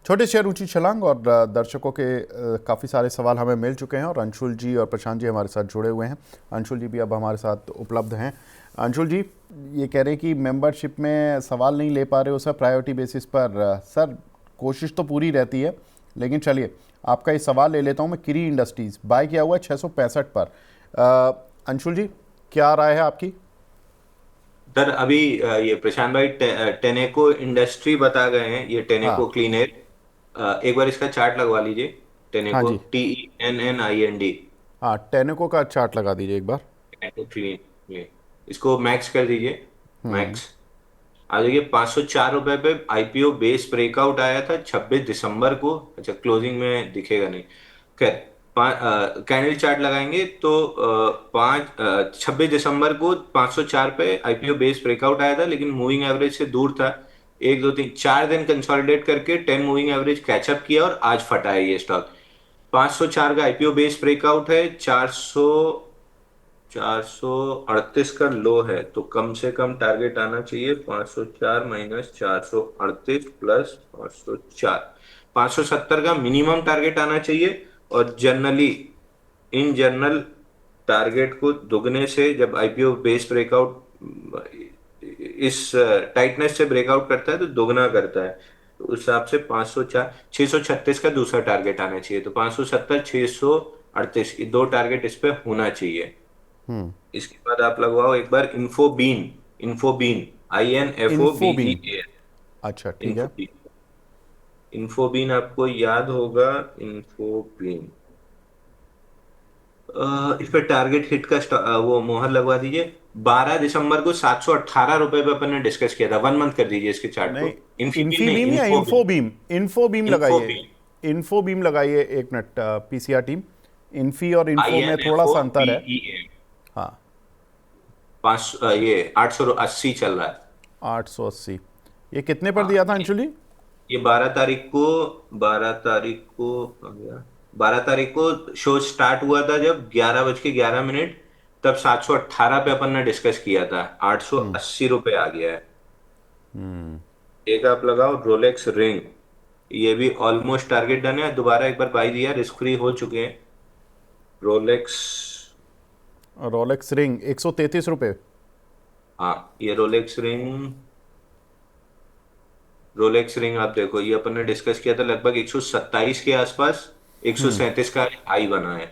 छोटे शेयर ऊंची छलांग और दर्शकों के काफ़ी सारे सवाल हमें मिल चुके हैं और अंशुल जी और प्रशांत जी हमारे साथ जुड़े हुए हैं। अंशुल जी भी अब हमारे साथ उपलब्ध हैं। अंशुल जी ये कह रहे हैं कि मेंबरशिप में सवाल नहीं ले पा रहे हो सर प्रायोरिटी बेसिस पर। सर कोशिश तो पूरी रहती है, लेकिन चलिए आपका ये सवाल ले लेता हूँ मैं। किरी इंडस्ट्रीज़ बाय किया हुआ है 665 पर। अंशुल जी क्या राय है आपकी? सर अभी ये प्रशांत भाई टेनेको इंडस्ट्री बता गए हैं, ये टेनेको हाँ क्लीन एयर। एक बार इसका चार्ट लगवा लीजिए। हाँ टेनेको जी। TENNIND। हाँ टेनेको का चार्ट लगा दीजिए एक बार। टेनेको क्लीन क्लीन, इसको मैक्स कर दीजिए। मैक्स आ जाइए 504 रुपए पे। आईपीओ बेस ब्रेकआउट आया था 26 दिसंबर को। अच्छा, क्लोजिंग में दिखेगा नहीं। खैर, कैंडल चार्ट लगाएंगे तो 26 दिसंबर को 504 पे आईपीओ बेस ब्रेकआउट आया था, लेकिन मूविंग एवरेज से दूर था। 1 2 3 4 दिन कंसोलिडेट करके 10 मूविंग एवरेज कैचअप किया और आज फटा है ये स्टॉक। 504 का आईपीओ बेस ब्रेकआउट है। 438 का लो है, तो कम से कम टारगेट आना चाहिए 504 माइनस 438 प्लस 504। 570 का मिनिमम टारगेट आना चाहिए। और जनरली, इन जनरल, टारगेट को दुगने से जब आईपीओ बेस ब्रेकआउट इस टाइटनेस से ब्रेकआउट करता है तो दुगना करता है। तो उस हिसाब से 504 636 का दूसरा टारगेट आना चाहिए। तो 570 638 ये दो टारगेट इस पे होना चाहिए। इसके बाद आप लगवाओ एक बार इन्फोबीन। इन्फोबीन, इन्फोबीम। INFOBEA। अच्छा ठीक है। इन्फोबीन, इन्फोबीन आपको याद होगा। इन्फोबीन, इस पे टारगेट हिट का वो मोहर लगवा दीजिए। 12 दिसंबर को 718 रुपए पे अपन ने डिस्कस किया था। 1 मंथ कर दीजिए इसके चार्ट नहीं, को। इन्फीबीन नहीं, इन्फीबीम या इन्फोबीन। इन्फोबीम? इन्फोबीम लगाइए। इन्फोबीन, इन्फोबीम लगाइए एक मिनट। पीसीआर टीम, इन्फी और आई इन्फो में एन थोड़ा एफ ओ सा अंतर बी है। ई ए हाँ, पाँच ये 880 चल रहा है। 880। ये कितने पर हाँ, दिया था अंशुल जी? ये 12 तारीख को 12 तारीख को शो स्टार्ट हुआ था जब 11 बज के 11 मिनट। तब 718 पे अपन ने डिस्कस किया था। 880 रुपये आ गया है। एक आप लगाओ रोलेक्स रिंग। ये भी ऑलमोस्ट टारगेट डन है। दोबारा एक बार बाई दिया, रिस्क फ्री हो चुके हैं। रोलेक्स, रोलेक्स रिंग 133 रुपये। हाँ ये रोलेक्स रिंग। रोलेक्स रिंग आप देखो, ये अपन ने डिस्कस किया था लगभग 127 के आसपास। 137 का हाई बना है।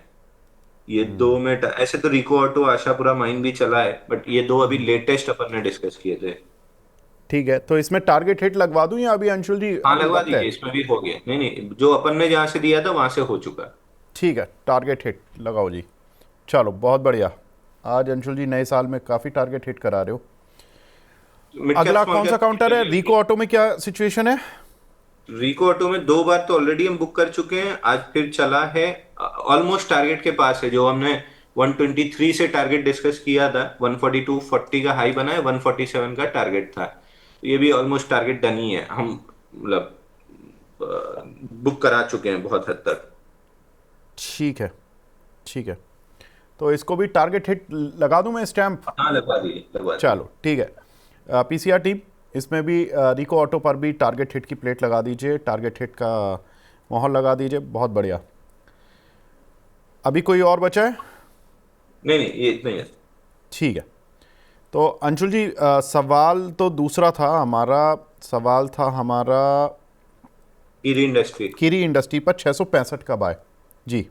ये दो में ऐसे तो रिको ऑटो, आशापुरा माइन भी चला है, बट ये दो अभी लेटेस्ट अपन ने डिस्कस किए थे। ठीक है, तो इसमें टारगेट हिट लगवा दूं या अभी अंशुल जी हाँ अभी लगवा वक्त है? दीजिए, इसमें भी हो गया। नहीं नहीं, जो अपन ने जहां से दिया था वहां से हो चुका। ठीक है, टारगेट हिट लगाओ जी। चलो बहुत बढ़िया। आज अंशुल जी नए साल में काफ़ी टारगेट हिट करा रहे हो। मिड कैप अगला स्मॉल कौन सा कैप काउंटर है? रिको ऑटो में क्या सिचुएशन है? रिको ऑटो में 2 बार तो ऑलरेडी हम बुक कर चुके हैं, आज फिर चला है। ऑलमोस्ट टारगेट के पास है। जो हमने 123 से टारगेट डिस्कस किया था, 142.40 का हाई बना है, 147 का टारगेट था। तो ये भी ऑलमोस्ट टारगेट डन ही है। हम मतलब बुक करा चुके हैं बहुत हद तक। ठीक है, ठीक है। तो इसको भी टारगेट हिट लगा दूं मैं स्टैंप? हाँ लगवा दिए, लगवा दिए। चलो ठीक है। पीसीआर टीम, इसमें भी रिको ऑटो पर भी टारगेट हिट की प्लेट लगा दीजिए, टारगेट हिट का मोहर लगा दीजिए। बहुत बढ़िया। अभी कोई और बचा है? नहीं नहीं, ये इतना ही है। ठीक है। तो अंशुल जी सवाल तो दूसरा था हमारा। सवाल था हमारा कीरी इंडस्ट्री। किरी इंडस्ट्री पर 665 का बाय। जी।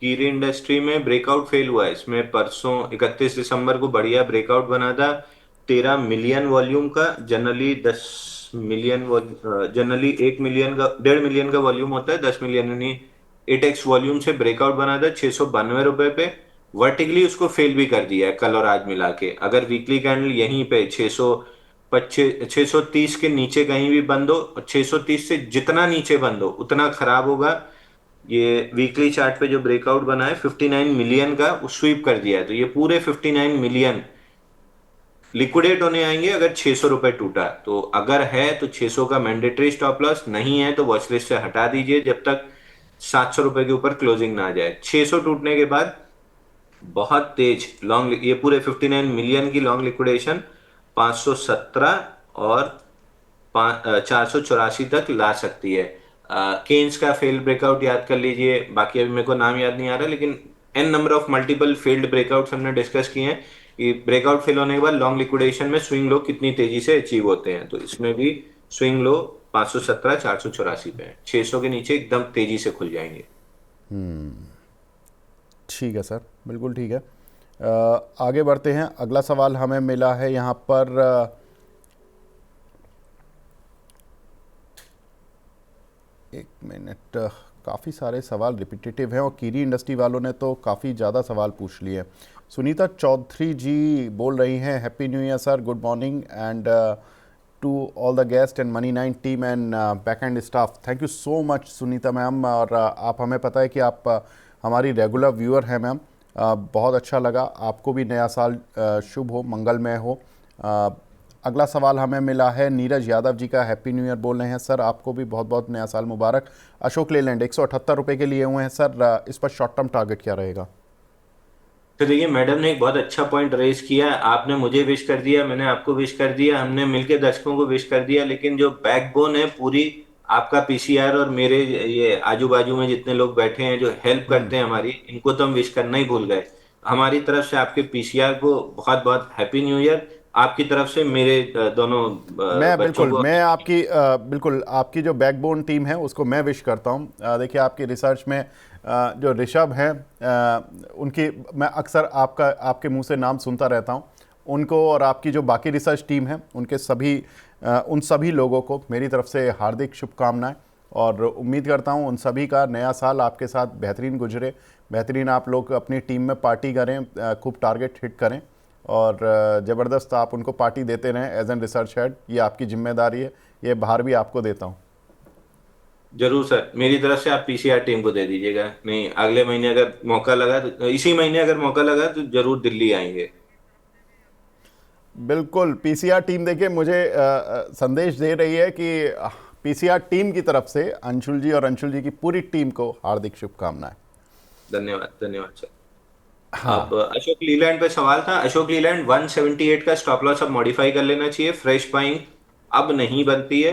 कीरी इंडस्ट्री में ब्रेकआउट फेल हुआ है। इसमें परसों 31 दिसंबर को बढ़िया ब्रेकआउट बना था। 13 मिलियन वॉल्यूम का। जनरली 10 मिलियन, जनरली 1 मिलियन का, 1.5 मिलियन का वॉल्यूम होता है। 10 मिलियन यानी 8x वॉल्यूम से ब्रेकआउट बना था 692 रुपए पे। वर्टिकली उसको फेल भी कर दिया है कल और आज मिला के। अगर वीकली कैंडल यहीं पे 630 के नीचे कहीं भी बंद हो, और 630 से जितना नीचे बंद हो उतना खराब होगा। ये वीकली चार्ट पे जो ब्रेकआउट बना है 59 मिलियन का, वो स्वीप कर दिया है। तो ये पूरे 59 मिलियन लिक्विडेट होने आएंगे अगर 600 रुपए टूटा। तो अगर है तो 600 का मैंडेटरी स्टॉप लॉस, नहीं है तो वॉच लिस्ट से हटा दीजिए जब तक 700 रुपए के ऊपर क्लोजिंग ना आ जाए। 600 टूटने के बाद बहुत तेज लॉन्ग, ये पूरे 59 मिलियन की लॉन्ग लिक्विडेशन 517 और 484 तक ला सकती है। केन्स का फेल्ड ब्रेकआउट याद कर लीजिए, बाकी अभी मेरे को नाम याद नहीं आ रहा, लेकिन an number of multiple failed breakouts हमने डिस्कस किए हैं कि ब्रेकआउट फेल होने के बाद लॉन्ग लिक्विडेशन में स्विंग लो कितनी तेजी से अचीव होते हैं। तो इसमें भी स्विंग लो 517 484 पे है, 600 के नीचे एकदम तेजी से खुल जाएंगे। ठीक है सर, बिल्कुल ठीक है। आगे बढ़ते हैं। अगला सवाल हमें मिला है यहाँ पर एक मिनट, काफ़ी सारे सवाल रिपीटेटिव हैं और कीरी इंडस्ट्री वालों ने तो काफ़ी ज़्यादा सवाल पूछ लिए हैं। सुनीता चौधरी जी बोल रही हैं, happy new year sir, good morning and to all the guest and money 9 team and back end staff. Thank you so much Sunita ma'am. और आप, हमें पता है कि आप हमारी रेगुलर व्यूअर हैं मैम। बहुत अच्छा लगा। आपको भी नया साल शुभ हो, मंगलमय हो। अगला सवाल हमें मिला है नीरज यादव जी का, हैप्पी न्यू ईयर बोल रहे हैं सर, आपको भी बहुत बहुत नया साल मुबारक। अशोक लेलैंड 178 रुपये के लिए हुए हैं सर, इस पर शॉर्ट टर्म टारगेट क्या रहेगा? तो देखिए, मैडम ने एक बहुत अच्छा पॉइंट रेज किया है। आपने मुझे विश कर दिया, मैंने आपको विश कर दिया, हमने मिलके दर्शकों को विश कर दिया, लेकिन जो बैकबोन है पूरी, आपका पीसीआर और मेरे ये आजू बाजू में जितने लोग बैठे हैं जो हेल्प करते हैं हमारी, इनको तो हम विश करना ही भूल गए। हमारी तरफ से आपके पीसीआर को बहुत बहुत हैप्पी न्यू ईयर। आपकी तरफ से मेरे दोनों मैं बच्चों बिल्कुल, को। मैं आपकी बिल्कुल आपकी जो बैकबोन टीम है उसको मैं विश करता हूँ। देखिए, आपकी रिसर्च में जो ऋषभ हैं, उनकी मैं अक्सर आपके मुंह से नाम सुनता रहता हूँ। उनको और आपकी जो बाकी रिसर्च टीम है उनके सभी उन सभी लोगों को मेरी तरफ से हार्दिक शुभकामनाएं। और उम्मीद करता हूँ उन सभी का नया साल आपके साथ बेहतरीन गुजरे, बेहतरीन आप लोग अपनी टीम में पार्टी करें, खूब टारगेट हिट करें और ज़बरदस्त आप उनको पार्टी देते रहें एज एन रिसर्च हेड। ये आपकी जिम्मेदारी है, ये भार भी आपको देता हूँ। जरूर सर, मेरी तरफ से आप पीसीआर टीम को दे दीजिएगा। नहीं, अगले महीने अगर मौका लगा तो, इसी महीने अगर मौका लगा तो जरूर दिल्ली आएंगे। बिल्कुल, पीसीआर टीम देखिए मुझे संदेश दे रही है कि पीसीआर टीम की तरफ से अंशुल जी और अंशुल जी की पूरी टीम को हार्दिक शुभकामनाएं। धन्यवाद धन्यवाद सर। अब हाँ, अशोक लीलैंड पे सवाल था। अशोक लीलैंड 178 का स्टॉप लॉस अब मॉडिफाई कर लेना चाहिए, फ्रेश बाइंग अब नहीं बनती है।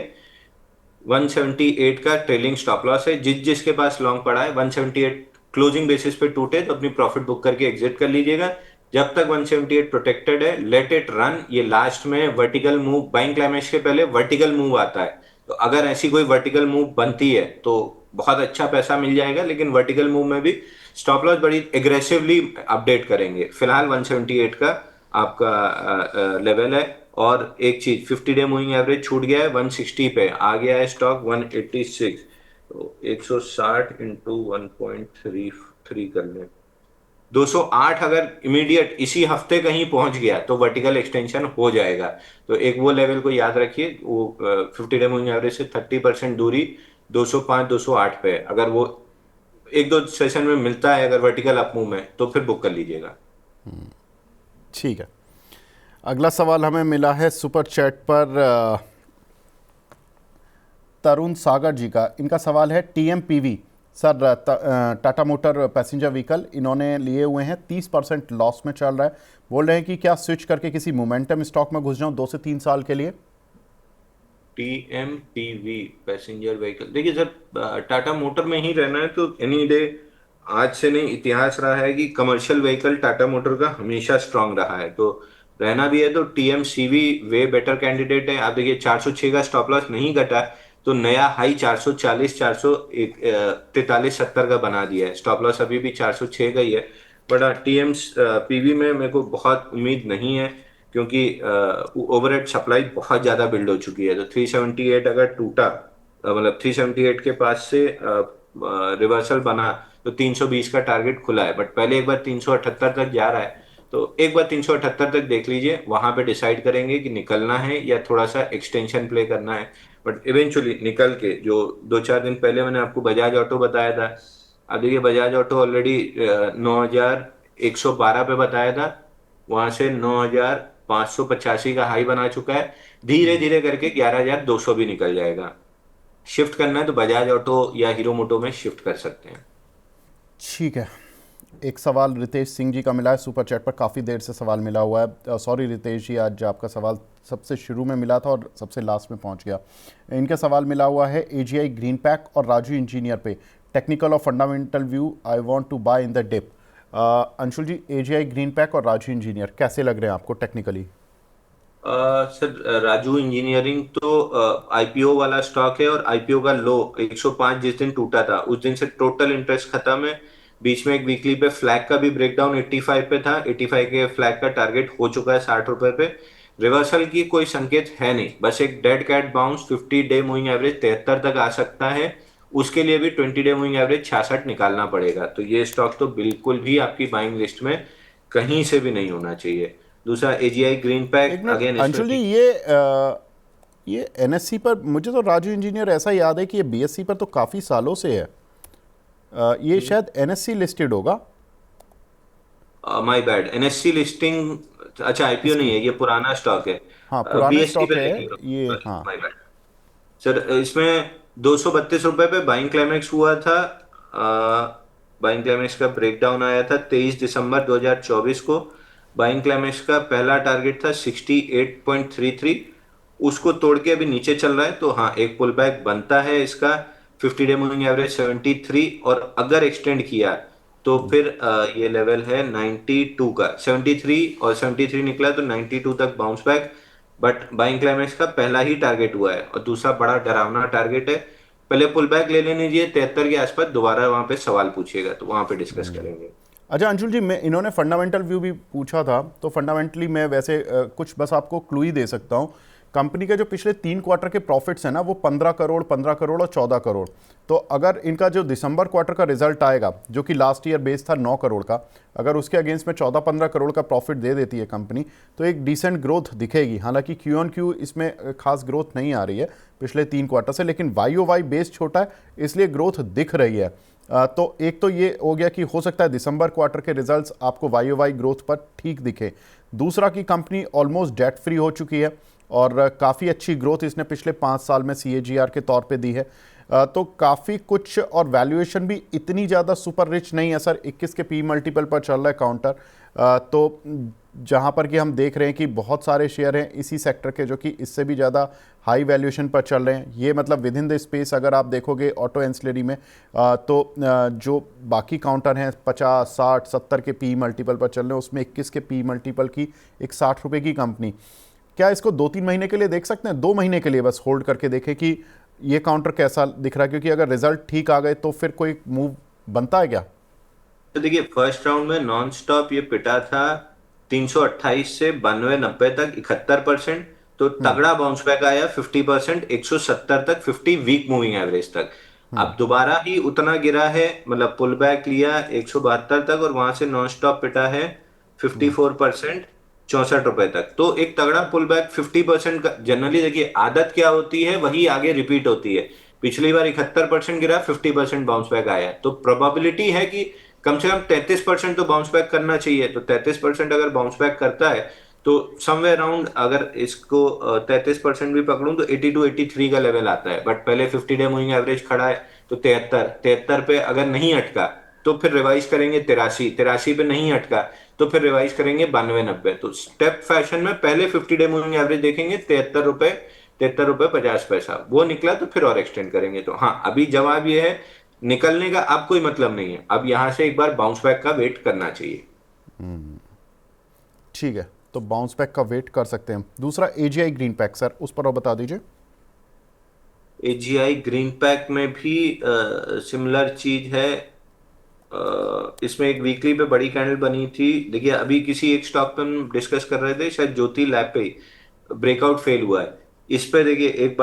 178 का ट्रेलिंग स्टॉप लॉस है। जिसके पास लॉन्ग पड़ा है 178 क्लोजिंग बेसिस पे टूटे तो अपनी प्रॉफिट बुक करके एग्जिट कर लीजिएगा। जब तक 178 प्रोटेक्टेड है, लेट इट रन। ये लास्ट में वर्टिकल मूव, बाइंग क्लाइमेक्स के पहले वर्टिकल मूव आता है, तो अगर ऐसी कोई वर्टिकल मूव बनती है तो बहुत अच्छा पैसा मिल जाएगा, लेकिन वर्टिकल मूव में भी स्टॉप लॉस बड़ी एग्रेसिवली अपडेट करेंगे। फिलहाल 178 का आपका लेवल है। और एक चीज, 50 डे मूविंग एवरेज छूट गया है, 160 पे आ गया है स्टॉक 186। तो 160 इंटू 1.33 कर लें, 208 अगर इमीडिएट इसी हफ्ते कहीं पहुंच गया तो वर्टिकल एक्सटेंशन हो जाएगा। तो एक वो लेवल को याद रखिए, वो 50 डे मूविंग एवरेज से 30% दूरी 205 208 पे है। अगर वो एक दो सेशन में मिलता है अगर वर्टिकल अप मूव में, तो फिर बुक कर लीजिएगा। ठीक है। अगला सवाल हमें मिला है सुपर चैट पर तरुण सागर जी का। इनका सवाल है TMPV sir, Tata motor passenger vehicle इन्होंने लिए हुए हैं, 30% लॉस में चल रहा है। बोल रहे हैं कि क्या स्विच करके किसी मोमेंटम स्टॉक में घुस जाऊं 2 से 3 साल के लिए? टीएमपीवी पैसेंजर व्हीकल, देखिए सर, टाटा मोटर में ही रहना है तो एनी डे, आज से नहीं, इतिहास रहा है कि कमर्शियल व्हीकल टाटा मोटर का हमेशा स्ट्रांग रहा है। तो रहना भी है तो टीएमसीवी वे बेटर कैंडिडेट है। आप देखिए 406 का स्टॉप लॉस नहीं घटा, तो नया हाई 440 443 70 का बना दिया है। स्टॉप लॉस अभी भी 406 का ही है। बट टीएम पीवी में मेरे को बहुत उम्मीद नहीं है, क्योंकि ओवरहेड सप्लाई बहुत ज्यादा बिल्ड हो चुकी है। तो 378 अगर टूटा, मतलब 378 के पास से रिवर्सल बना, तो 320 का टारगेट खुला है। बट पहले एक बार 378 तक जा रहा है, तो एक बार 378 तक देख लीजिए, वहां पे डिसाइड करेंगे कि निकलना है या थोड़ा सा एक्सटेंशन प्ले करना है। बट इवेंचुअली निकल के, जो 2 4 दिन पहले मैंने आपको बजाज ऑटो बताया था, अब देखिए बजाज ऑटो ऑलरेडी 9,112 पे बताया था, वहां से 9,585 का हाई बना चुका है। धीरे धीरे करके 11,200 भी निकल जाएगा। शिफ्ट करना है तो बजाज ऑटो या हीरो मोटो में शिफ्ट कर सकते हैं। ठीक है। एक सवाल रितेश सिंह जी का मिला है सुपर चैट पर, काफ़ी देर से सवाल मिला हुआ है। सॉरी रितेश जी, आज आपका सवाल सबसे शुरू में मिला था और सबसे लास्ट में पहुंच गया। इनका सवाल मिला हुआ है एजीआई ग्रीन पैक और राजू इंजीनियर पे, टेक्निकल और fundamental view, I want to buy in the dip. Anshul ji, AGI green pack और राजू इंजीनियर कैसे लग रहे हैं आपको टेक्निकली? सर राजू इंजीनियरिंग तो आईपीओ वाला स्टॉक है, और आईपीओ का लो 105 जिस दिन टूटा था उस दिन से टोटल इंटरेस्ट खत्म है। बीच में एक वीकली पे फ्लैग का भी ब्रेकडाउन 85 पे था, 85 के फ्लैग का टारगेट हो चुका है 60 रुपए पे। रिवर्सल की कोई संकेत है नहीं, बस एक dead cat bounce 50 day moving average 73 तक आ सकता है। उसके लिए भी 20 डे मूविंग एवरेज 66 निकालना पड़ेगा। तो ये स्टॉक तो बिल्कुल भी आपकी बाइंग लिस्ट में कहीं से भी नहीं होना चाहिए। दूसरा एजीआई ग्रीन पैक, एक मिनट अगेन इसमें अंशुल जी, ये एनएससी पर मुझे तो राजू इंजीनियर ऐसा याद है कि ये बीएससी पर तो काफ़ी सालों से है। ये शायद एनएससी लिस्टेड होगा। माय बैड, एनएससी लिस्टिंग, अच्छा आईपीओ नहीं इसकी, है, ये पुराना स्टॉक है। हाँ पुराने बीएससी स्टॉक पे है देखेगा, ये, हाँ। My bad sir. इसमें 232 रुपए पे बाइंग क्लाइमेक्स हुआ था। बाइंग क्लाइमेक्स का ब्रेकडाउन आया था 23 दिसंबर 2024 को। बाइंग क्लाइमेक्स का पहला टारगेट था 68.33, उसको तोड़ के अभी नीचे चल रहा है। तो हाँ, एक पुल बैक बनता है इसका। 50 डे मूविंग एवरेज 73, और अगर एक्सटेंड किया तो फिर ये लेवल है 92 का। 73 और 73 निकला तो 92 तक bounce back. But buying climax का पहला ही टारगेट हुआ है, और दूसरा बड़ा डरावना टारगेट है। पहले पुल बैक ले लेने दीजिए 73 के आसपास, दोबारा वहां पे सवाल पूछिएगा तो वहां पे डिस्कस करेंगे। अच्छा अंशुल जी, मैं इन्होंने फंडामेंटल व्यू भी पूछा था, तो फंडामेंटली मैं वैसे कुछ बस आपको क्लू ही दे सकता हूँ। कंपनी के जो पिछले 3 क्वार्टर के प्रॉफिट्स हैं ना, वो 15 करोड़, 15 करोड़ और 14 करोड़। तो अगर इनका जो दिसंबर क्वार्टर का रिजल्ट आएगा, जो कि लास्ट ईयर बेस था 9 करोड़ का, अगर उसके अगेंस्ट में 14-15 करोड़ का प्रॉफिट दे देती है कंपनी, तो एक डिसेंट ग्रोथ दिखेगी। हालांकि क्यू ऑन क्यू इसमें खास ग्रोथ नहीं आ रही है पिछले 3 क्वार्टर से, लेकिन वाई ओ वाई बेस छोटा है, इसलिए ग्रोथ दिख रही है। तो एक तो ये हो गया कि हो सकता है दिसंबर क्वार्टर के रिजल्ट्स आपको वाई ओ वाई ग्रोथ पर ठीक दिखे। दूसरा कि कंपनी ऑलमोस्ट डेट फ्री हो चुकी है और काफ़ी अच्छी ग्रोथ इसने पिछले 5 साल में सीएजीआर के तौर पे दी है। तो काफ़ी कुछ, और वैल्यूएशन भी इतनी ज़्यादा सुपर रिच नहीं है सर, 21 के पी मल्टीपल पर चल रहा है काउंटर। तो जहाँ पर कि हम देख रहे हैं कि बहुत सारे शेयर हैं इसी सेक्टर के जो कि इससे भी ज़्यादा हाई वैल्यूएशन पर चल रहे हैं। ये मतलब विद इन द स्पेस अगर आप देखोगे ऑटो एंसिलरी में, जो बाकी काउंटर हैं 50, 60, 70 के पी मल्टीपल पर चल रहे हैं, उसमें 21 के पी मल्टीपल की एक 60 रुपये की कंपनी। क्या इसको 2-3 महीने के लिए देख सकते हैं? 2 महीने के लिए बस होल्ड करके देखें कि ये काउंटर कैसा दिख रहा है, क्योंकि अगर रिजल्ट ठीक आ गए तो फिर कोई मूव बनता है क्या? तो देखिए, फर्स्ट राउंड में नॉन स्टॉप ये पिटा था 328 से 92-90 तक 71%। तो तगड़ा बाउंस बैक आया 50%, 170 तक, 50 वीक मूविंग एवरेज तक। अब दोबारा ही उतना गिरा है, मतलब पुल बैक लिया 172 तक, और वहां से नॉन स्टॉप पिटा है 54%, 64 रुपए तक। तो एक तगड़ा पुल बैक 50% का, जनरली देखिए आदत क्या होती है वही आगे रिपीट होती है। पिछली बार 71% गिरा, 50% बाउंस बैक आया, तो प्रोबेबिलिटी है कि कम से कम 33% तो बाउंस बैक करना चाहिए। तो 33% अगर बाउंस बैक करता है तो समवेयर अराउंड, अगर इसको 33% भी पकड़ूं तो 82-83 का लेवल आता है। बट पहले 50 डे मूविंग एवरेज खड़ा है, तो 73 पे अगर नहीं अटका तो फिर रिवाइज करेंगे 83 पे नहीं अटका तो फिर रिवाइज करेंगे 92-90। तो स्टेप फैशन में पहले 50 डे मूविंग एवरेज देखेंगे 73 रुपए, 73 रुपए 50 पैसा, वो निकला तो फिर और एक्सटेंड करेंगे। तो हाँ, अभी जवाब ये है, निकलने का अब कोई मतलब नहीं है, अब यहां से एक बार बाउंस बैक का वेट करना चाहिए। ठीक है, तो बाउंस बैक का वेट कर सकते हैं। दूसरा एजीआई ग्रीन पैक सर, उस पर और बता दीजिए। एजीआई ग्रीन पैक में भी सिमिलर चीज है। इसमें एक वीकली पे बड़ी कैंडल बनी थी। देखिए, अभी किसी एक स्टॉक पे हम डिस्कस कर रहे थे, शायद ज्योति लैब पे ब्रेकआउट फेल हुआ है। इस पे देखिए एक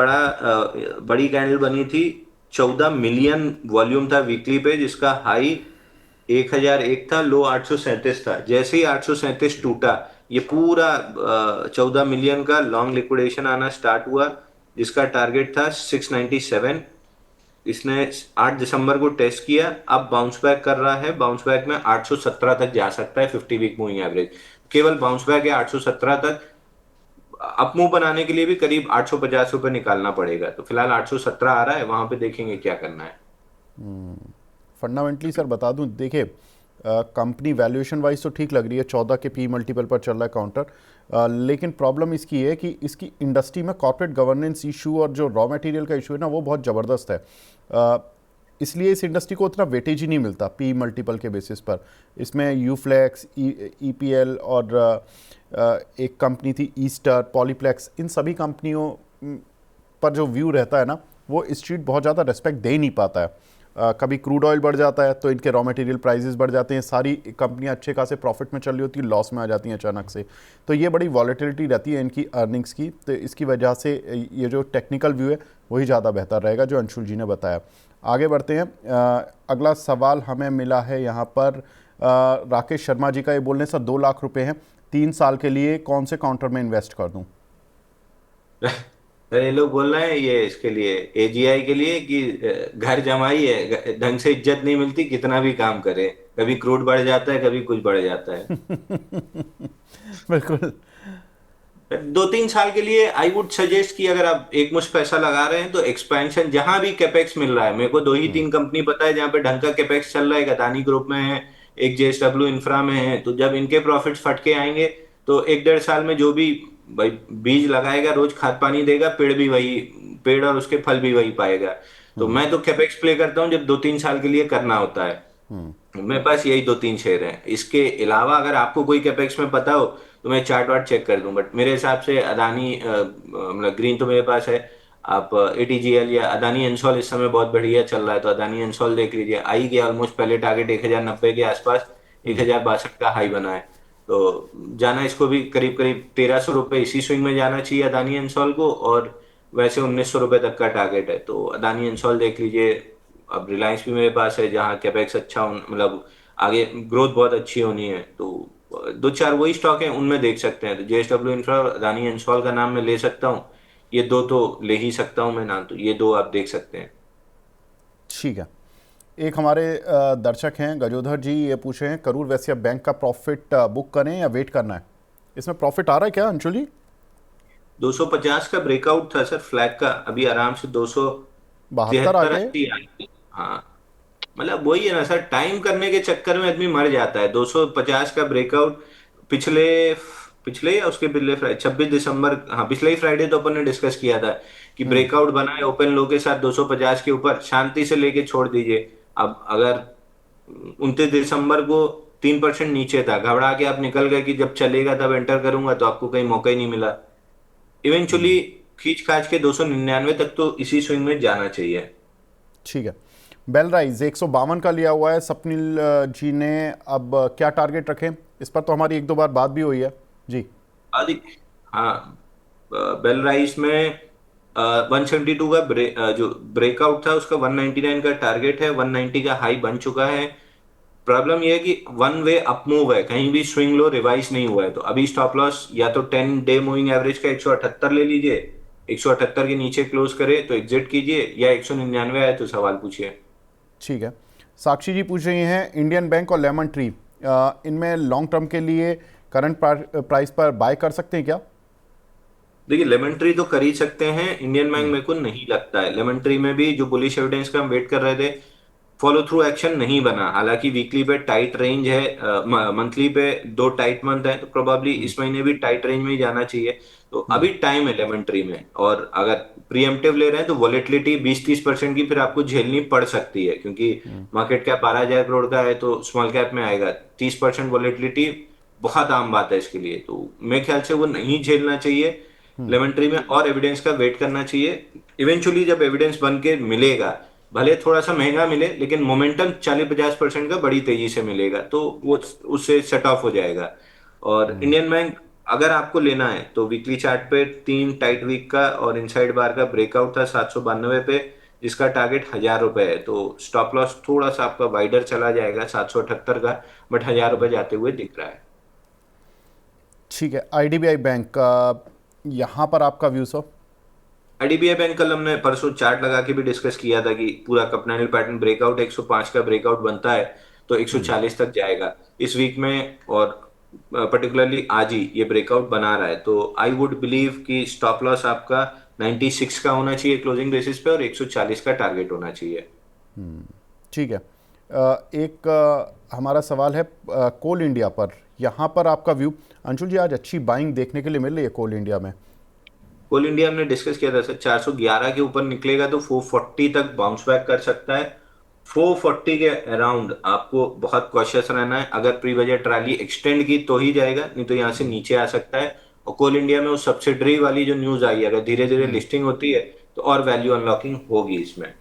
बड़ी कैंडल बनी थी, 14 मिलियन वॉल्यूम था वीकली पे, जिसका हाई 1001 था, लो 837 था। जैसे ही 837 टूटा, ये पूरा 14 मिलियन का लॉन्ग लिक्विडेशन आना स्टार्ट हुआ, जिसका टारगेट था 697। इसने 8 दिसंबर को टेस्ट किया, अब बाउंस बैक कर रहा है। बाउंस बैक में 817 तक जा सकता है 50 वीक मूविंग एवरेज। केवल बाउंस बैक है 817 तक। अप मूव बनाने के लिए भी करीब 850 रुपए निकालना पड़ेगा। तो फिलहाल 817 आ रहा है, वहां पे देखेंगे क्या करना है। फंडामेंटली सर बता दूं, देखिए कंपनी वैल्यूएशन वाइज तो ठीक लग रही है, 14 के पी मल्टीपल पर चल रहा है काउंटर, लेकिन प्रॉब्लम इसकी है कि इसकी इंडस्ट्री में कॉर्पोरेट गवर्नेंस इशू और जो रॉ मटेरियल का इशू है ना वो बहुत ज़बरदस्त है। इसलिए इस इंडस्ट्री को उतना वेटेज ही नहीं मिलता पी मल्टीपल के बेसिस पर। इसमें यूफ्लेक्स, ईपीएल और एक कंपनी थी ईस्टर, पॉलीप्लेक्स, इन सभी कंपनियों पर जो व्यू रहता है ना वो स्ट्रीट बहुत ज़्यादा रेस्पेक्ट दे ही नहीं पाता है। कभी क्रूड ऑयल बढ़ जाता है तो इनके रॉ मटेरियल प्राइसेस बढ़ जाते हैं, सारी कंपनियां अच्छे खासे प्रॉफिट में चल रही होती है, लॉस में आ जाती हैं अचानक से। तो ये बड़ी वॉलेटिलिटी रहती है इनकी अर्निंग्स की, तो इसकी वजह से ये जो टेक्निकल व्यू है वही ज़्यादा बेहतर रहेगा जो अंशुल जी ने बताया। आगे बढ़ते हैं। अगला सवाल हमें मिला है यहाँ पर राकेश शर्मा जी का। ये बोल रहे हैं सर 2 लाख रुपए हैं, 3 साल के लिए कौन से काउंटर में इन्वेस्ट कर दूं? ये लोग बोल रहे हैं ये इसके लिए एजीआई के लिए कि घर जमाई है, ढंग से इज्जत नहीं मिलती कितना भी काम करे, कभी क्रूड बढ़ जाता है कभी कुछ बढ़ जाता है। बिल्कुल। 2-3 साल के लिए आई वुड सजेस्ट कि अगर आप एक मुश्त पैसा लगा रहे हैं तो एक्सपेंशन जहां भी कैपेक्स मिल रहा है, मेरे को 2 ही 3 कंपनी पता है जहां पे ढंग का कैपेक्स चल रहा है, एक अदानी ग्रुप में है, एक जेएसडब्ल्यू इंफ्रा में है। तो जब इनके प्रॉफिट्स फटके आएंगे तो 1-1.5 साल में जो भी भाई बीज लगाएगा, रोज खाद पानी देगा, पेड़ भी वही, पेड़ और उसके फल भी वही पाएगा। तो मैं तो कैपेक्स प्ले करता हूँ जब 2-3 साल के लिए करना होता है। मेरे पास यही 2-3 शेयर हैं। इसके अलावा अगर आपको कोई कैपेक्स में पता हो तो मैं चार्ट वार्ट चेक कर दूं, बट मेरे हिसाब से अदानी मतलब ग्रीन तो मेरे पास है। आप एटीजीएल या अदानी एनसॉल इस समय बहुत बढ़िया चल रहा है, तो अदानी एनसॉल देख लीजिए, आई गया ऑलमोस्ट पहले टारगेट 1090 के आसपास, 1062 का हाई बना है। तो जाना इसको भी करीब करीब 1300 रुपये इसी स्विंग में जाना चाहिए अदानी एनसॉल को, और वैसे 1900 रुपये तक का टारगेट है, तो अदानी एनसॉल देख लीजिए। अब रिलायंस भी मेरे पास है जहाँ कैपेक्स अच्छा मतलब आगे ग्रोथ बहुत अच्छी होनी है, तो 2-4 वही स्टॉक हैं उनमें देख सकते हैं। तो जेएसडब्ल्यू इंफ्रा और अदानी एनसॉल का नाम मैं ले सकता हूँ, ये दो तो ले ही सकता हूँ मैं नाम, तो ये दो आप देख सकते हैं। ठीक है। एक हमारे दर्शक हैं गजोधर जी, ये पूछ रहे हैं करूर वैश्य बैंक का प्रॉफिट बुक करें या वेट करना है? इसमें प्रॉफिट आ रहा है क्या अंशुल जी? 250 का ब्रेकआउट था सर फ्लैग का, अभी आराम से 72 आ 273 गए। 80 आई। हाँ, मतलब वही है ना सर, टाइम करने के चक्कर में आदमी मर जाता है। 250 का ब्रेकआउट पिछले पिछले या उसके पिछले फ्राइडे 26 दिसंबर, हाँ पिछले ही फ्राइडे तो अपन ने डिस्कस किया था कि ब्रेकआउट बना है ओपन लो के साथ 250 के ऊपर, शांति से लेके छोड़ दीजिए। अब अगर 29 दिसंबर को 3% नीचे था, घबरा के आप निकल गए कि जब चलेगा तब एंटर करूंगा, तो आपको कहीं मौका ही नहीं मिला। इवेंचुअली खींच खाच के 299 तक तो इसी स्विंग में जाना चाहिए। ठीक है। बेल राइज 152 का लिया हुआ है स्वप्निल जी ने, अब क्या टारगेट रखें? इस पर तो हमारी 1-2 बार बात भी हुई है जी। आदि हाँ, बेल राइस में 172 का जो ब्रेकआउट था उसका 199 का टारगेट है, 190 का हाई बन चुका है। प्रॉब्लम यह है कि वन वे अप मूव है, कहीं भी स्विंग लो रिवाइज नहीं हुआ है, तो अभी स्टॉप लॉस या तो 10 डे मूविंग एवरेज का 178 ले लीजिए, 178 के नीचे क्लोज करे तो एग्जिट कीजिए, या 199 आए तो सवाल पूछिए। ठीक है। साक्षी जी पूछ रही हैं इंडियन बैंक और लेमन ट्री, इनमें लॉन्ग टर्म के लिए करंट प्राइस पर बाय कर सकते हैं क्या? देखिए लेमन ट्री तो कर ही सकते हैं, इंडियन बैंक मेरे को नहीं लगता है। लेमन ट्री में भी जो बुलिश एविडेंस का हम वेट कर रहे थे, फॉलो थ्रू एक्शन नहीं बना। हालांकि वीकली पे टाइट रेंज है, मंथली पे 2 टाइट मंथ है, तो प्रोबेबली इस महीने भी टाइट रेंज में ही जाना चाहिए। तो अभी टाइम है लेमन ट्री में, और अगर प्रीएम्प्टिव ले रहे हैं तो वॉलेटिलिटी 20-30% की फिर आपको झेलनी पड़ सकती है, क्योंकि मार्केट कैप 12,000 करोड़ का है तो स्मॉल कैप में आएगा 30% वॉलेटिलिटी, बहुत आम बात है इसके लिए। तो मेरे ख्याल से वो नहीं झेलना चाहिए लेमन ट्री में, और एविडेंस का वेट करना चाहिए। इवेंचुअली जब एविडेंस बन के मिलेगा, भले थोड़ा सा महंगा मिले, लेकिन मोमेंटम 40-50% का बड़ी तेजी से मिलेगा, तो वो उससे सेट ऑफ हो जाएगा। और इंडियन बैंक अगर आपको लेना है तो वीकली चार्ट पे 3 टाइट वीक का और इनसाइड बार का ब्रेकआउट था 792 पे, जिसका टारगेट 1000 रुपए है, तो स्टॉप लॉस थोड़ा सा आपका वाइडर चला जाएगा 778 का, बट 1000 रुपए जाते हुए दिख रहा है। ठीक है। आईडीबीआई बैंक, यहाँ पर आपका व्यू सर? आईडीबीआई बैंक कल हमने परसों चार्ट लगा के भी डिस्कस किया था कि पूरा कपनैनल पैटर्न ब्रेकआउट 105 का ब्रेकआउट बनता है तो 140 तक जाएगा इस वीक में, और पर्टिकुलरली आज ही ये ब्रेकआउट बना रहा है। तो आई वुड बिलीव कि स्टॉप लॉस आपका 96 का होना चाहिए क्लोजिंग बेसिस पे, और 140 का टारगेट होना चाहिए। ठीक है। एक हमारा सवाल है कोल इंडिया पर, यहाँ पर आपका व्यू। अंशुल जी, आज अच्छी बाइंग देखने के लिए मिल रही है कोल इंडिया में। कोल इंडिया हमने डिस्कस किया था सर, 411 के ऊपर निकलेगा तो 440 तक बाउंस बैक कर सकता है। 440 के अराउंड आपको बहुत कॉशियस रहना है। अगर प्री बजट रैली एक्सटेंड की तो ही जाएगा, नहीं तो यहाँ से नीचे आ सकता है। और कोल इंडिया में उस सब्सिडरी वाली जो न्यूज आई है, अगर धीरे धीरे लिस्टिंग होती है तो और वैल्यू अनलॉकिंग होगी इसमें।